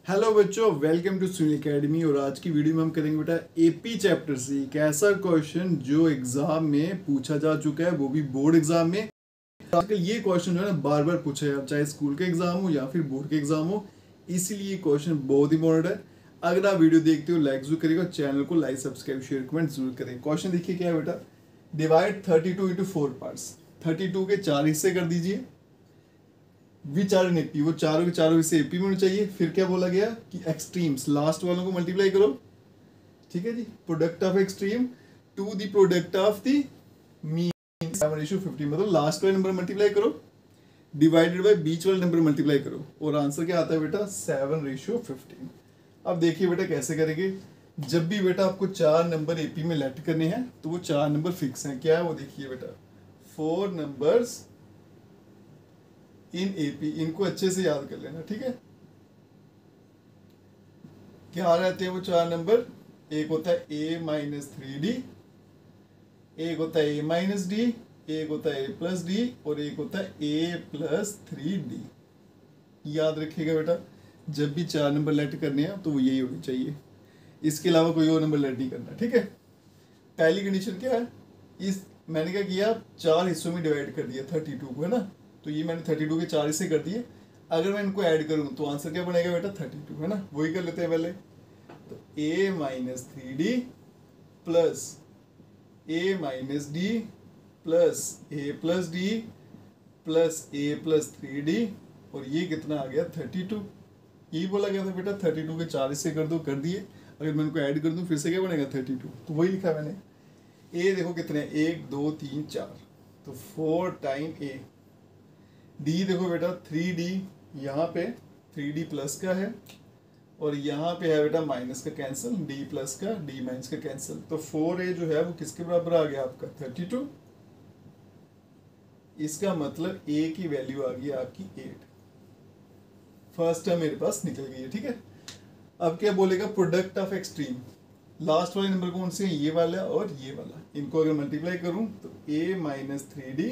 Hello बच्चों, welcome to Sunil academy. और आज की वीडियो में हम करेंगे बेटा एपी चैप्टर से एक ऐसा क्वेश्चन जो एग्जाम में पूछा जा चुका है, वो भी बोर्ड एग्जाम में। आजकल ये क्वेश्चन जो है ना बार बार पूछा है, चाहे स्कूल के एग्जाम हो या फिर बोर्ड के एग्जाम हो, इसीलिए ये क्वेश्चन बहुत इंपॉर्टेंट है। अगर आप वीडियो देखते हो लाइक जरूर करिएगा, चैनल को लाइक सब्सक्राइब शेयर कमेंट जरूर करें। क्वेश्चन देखिए क्या है बेटा, डिवाइड 32 इंटू 4 पार्ट्स। 32 के 4 हिस्से कर दीजिए। विच आर इन एपी, वो चारों के चारों हिस्से एपी में होने चाहिए। फिर क्या बोला गया कि एक्सट्रीम्स, लास्ट वालों को मल्टीप्लाई करो। ठीक है जी, product of extreme to the product of the mean 7:50, मतलब लास्ट वाले नंबर मल्टीप्लाई करो डिवाइडेड बाय बीच वाले नंबर मल्टीप्लाई करो, और आंसर क्या आता है बेटा 7:15। अब देखिए बेटा कैसे करेंगे। जब भी बेटा आपको चार नंबर एपी में लेट करने हैं तो वो चार नंबर फिक्स हैं। क्या है वो देखिए बेटा, 4 नंबर्स इन एपी, इनको अच्छे से याद कर लेना। ठीक है, क्या रहते हैं वो चार नंबर, एक होता है a-3d, एक होता है a-d, एक होता है a+d और एक होता है a+3d। याद रखिएगा बेटा, जब भी चार नंबर लेट करने हैं तो वो यही होनी चाहिए, इसके अलावा कोई और नंबर लेट नहीं करना। ठीक है, पहली कंडीशन क्या है, इस मैंने क्या किया, चार हिस्सों में डिवाइड कर दिया 32 को, है ना। तो ये मैंने 32 के 4 हिस्से कर दिए। अगर मैं इनको ऐड करूँ तो आंसर क्या बनेगा बेटा 32, है ना। वही कर लेते हैं पहले। तो a-3d plus a-d plus a+d plus a+3d, और ये कितना आ गया 32। यही बोला गया था बेटा, 32 के 4 हिस्से कर दो, कर दिए। अगर मैं इनको ऐड कर दूँ फिर से क्या बनेगा 32, तो वही लिखा मैंने। a देखो कितने, 1 2 3 4, तो 4 टाइम a। डी देखो बेटा 3d, यहाँ पे 3d प्लस का है और यहाँ पे है बेटा माइनस का कैंसिल, d प्लस का d माइनस का कैंसिल, तो 4a जो है वो किसके बराबर आ गया आपका 32। इसका मतलब a की वैल्यू आ गई आपकी 8। फर्स्ट टर्म मेरे पास निकल गई है। ठीक है, अब क्या बोलेगा, प्रोडक्ट ऑफ एक्सट्रीम, लास्ट वाले नंबर कौन से हैं, ये वाला और ये वाला, इनको अगर मल्टीप्लाई करूं तो a-3d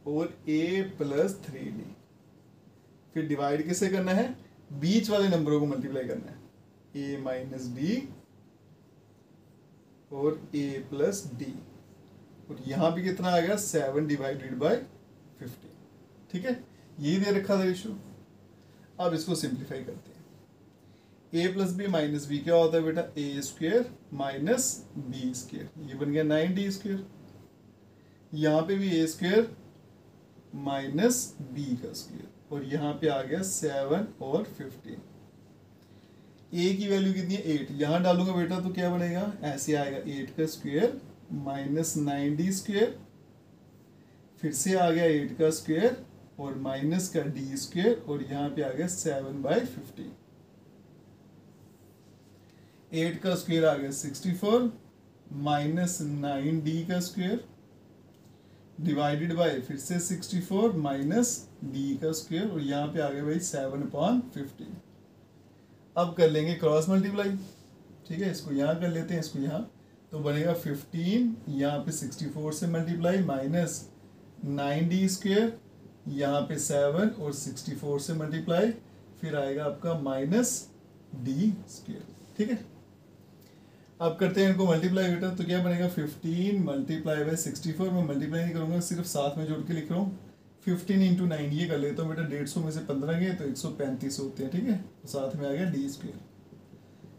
और a+3d। फिर डिवाइड किसे करना है, बीच वाले नंबरों को मल्टीप्लाई करना है, a-d और a+d, और यहां भी कितना आ गया 7 डिवाइडेड बाय 50। ठीक है, यही दे रखा था रेशियो। अब इसको सिंप्लीफाई करते हैं। a+b-b क्या होता है बेटा, a² माइनस b², ये बन गया 9d²। यहाँ पे भी a² माइनस b², और यहाँ पे आ गया 7 और 15। a की वैल्यू कितनी है 8, यहाँ डालूंगा बेटा तो क्या बनेगा, ऐसे आएगा 8² माइनस 9d², फिर से आ गया 8² और माइनस का d², और यहाँ पे आ गया 7/50। 8² आ गया 64 माइनस 9d² डिवाइडेड बाय फिर से 64 माइनस d², और यहाँ पे आ गया भाई 7/50। अब कर लेंगे क्रॉस मल्टीप्लाई। ठीक है, इसको यहाँ कर लेते हैं, इसको यहाँ, तो बनेगा 15 यहाँ पे 64 से मल्टीप्लाई माइनस 9d², यहाँ पे 7 और 64 से मल्टीप्लाई, फिर आएगा आपका माइनस d²। ठीक है, अब करते हैं इनको मल्टीप्लाई बेटा, तो क्या बनेगा 15 मल्टीप्लाई बाय 64, मैं मल्टीप्लाई नहीं करूँगा, सिर्फ साथ में जोड़ के लिख रहा हूँ। 15 इंटू 9 ये कर लेता हूँ बेटा, 150 में से 15 गए तो 135 होते हैं। ठीक है, तो साथ में आ गया d²।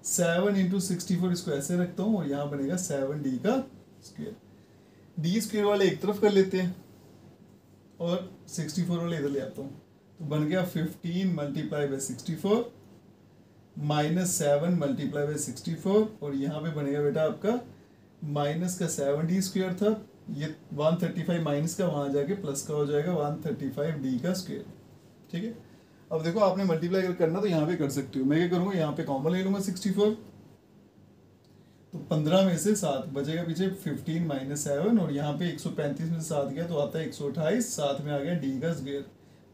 7 इंटू 64 इसको ऐसे रखता हूँ, और यहाँ बनेगा 7d²। d² वाले एक तरफ कर लेते हैं और 64 वाले इधर ले आता हूँ, तो बन गया 15 multiply by 64 minus 7 multiply by 64, और यहाँ पे बनेगा बेटा आपका माइनस का 7d² था, ये 135 माइनस का वहाँ जाके प्लस का हो जाएगा 135d²। ठीक है, अब देखो आपने मल्टीप्लाई अगर करना तो यहाँ पे कर सकते हो। मैं क्या करूँगा, यहाँ पे कॉमन ले लूँगा 64, तो 15 में से 7 बचेगा पीछे, 15 माइनस 7, और यहाँ पे 135 में से 7 गया तो आता है 128, साथ में आ गया d²।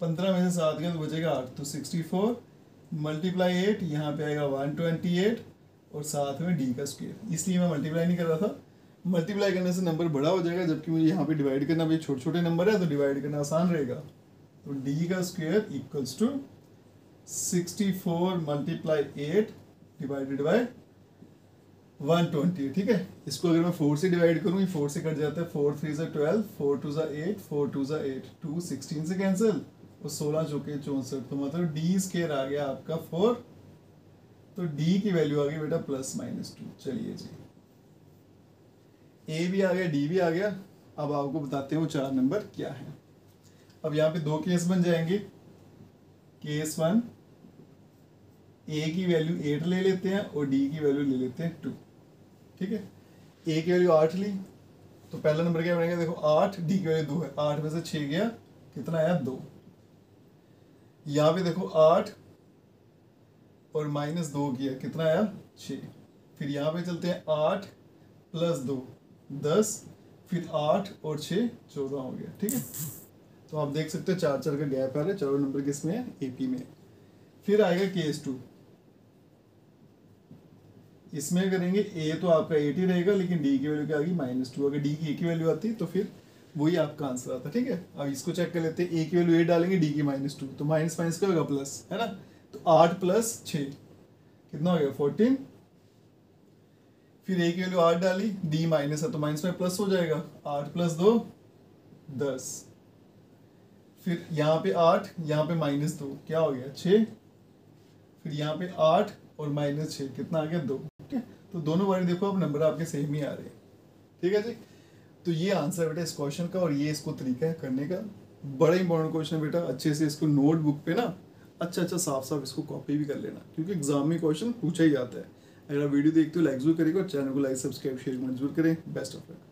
15 में से 7 गया तो बचेगा 8, तो 64 मल्टीप्लाई 8, यहाँ पे आएगा 128, और साथ में d²। इसलिए मैं मल्टीप्लाई नहीं कर रहा था, मल्टीप्लाई करने से नंबर बड़ा हो जाएगा, जबकि मुझे यहाँ पे डिवाइड करना, भाई छोटे छोटे नंबर है तो डिवाइड करना आसान रहेगा। तो d² equals to 64 multiply 8 divided by 120, ठीक है। इसको अगर मैं 4 से डिवाइड करूँ, ये 4 से कट जाता है, 4 3 ज़ा 12, 4 2 ज़ा 8, 4 2 ज़ा 8, 2 16 से कैंसिल और 16 चौके 64, तो मतलब डी स्केयर आ गया आपका 4, तो डी की वैल्यू आ गई बेटा +-2। चलिए जी, ए भी आ गया, डी भी आ गया। अब आपको बताते हैं वो 4 नंबर क्या है। अब यहाँ पे 2 केस बन जाएंगे। केस 1, ए की वैल्यू 8 ले लेते हैं और डी की वैल्यू ले लेते हैं 2, ठीक है। ए की वैल्यू 8 ली, तो पहला नंबर क्या बनेगा, देखो 8, डी की वैल्यू 2 है, 8 में से 6 गया, कितना आया 2। यहाँ पे देखो 8 और -2 किया, कितना आया 6। फिर यहाँ पे चलते हैं 8 + 2 10, फिर 8 और 6 14 हो गया, ठीक है। तो आप देख सकते हो 4 का गैप आ रहा है। 4 नंबर किसमें है, एपी में। फिर आएगा केस 2, इसमें करेंगे ए तो आपका 8 ही रहेगा, लेकिन डी की वैल्यू क्या आ गई -2। अगर डी की ए की वैल्यू आती तो फिर वही आपका आंसर आता, ठीक है। अब इसको चेक कर लेते हैं, ए की वैल्यू 8 डालेंगे, डी की -2, तो माइनस माइनस क्या होगा प्लस, है ना। तो 8 + 6 कितना हो गया 14। फिर ए की वैल्यू 8 डाली, डी माइनस है तो माइनस में प्लस हो जाएगा, 8 + 2 10। फिर यहाँ पे 8, यहाँ पे -2, क्या हो गया 6। फिर यहाँ पे 8 और -6 कितना आ गया 2, ठीक है। तो दोनों बार देखो अब नंबर आपके सेम ही आ रहे हैं, ठीक है जी। तो ये आंसर बेटा इस क्वेश्चन का, और ये इसको तरीका है करने का। बड़ा इंपॉर्टेंट क्वेश्चन है बेटा, अच्छे से इसको नोटबुक पे ना अच्छा साफ साफ इसको कॉपी भी कर लेना, क्योंकि एग्जाम में क्वेश्चन पूछा ही जाता है। अगर आप वीडियो देखते हो लाइक जरूर करेगा, और चैनल को लाइक सब्सक्राइब शेयर जरूर करें। Best of luck.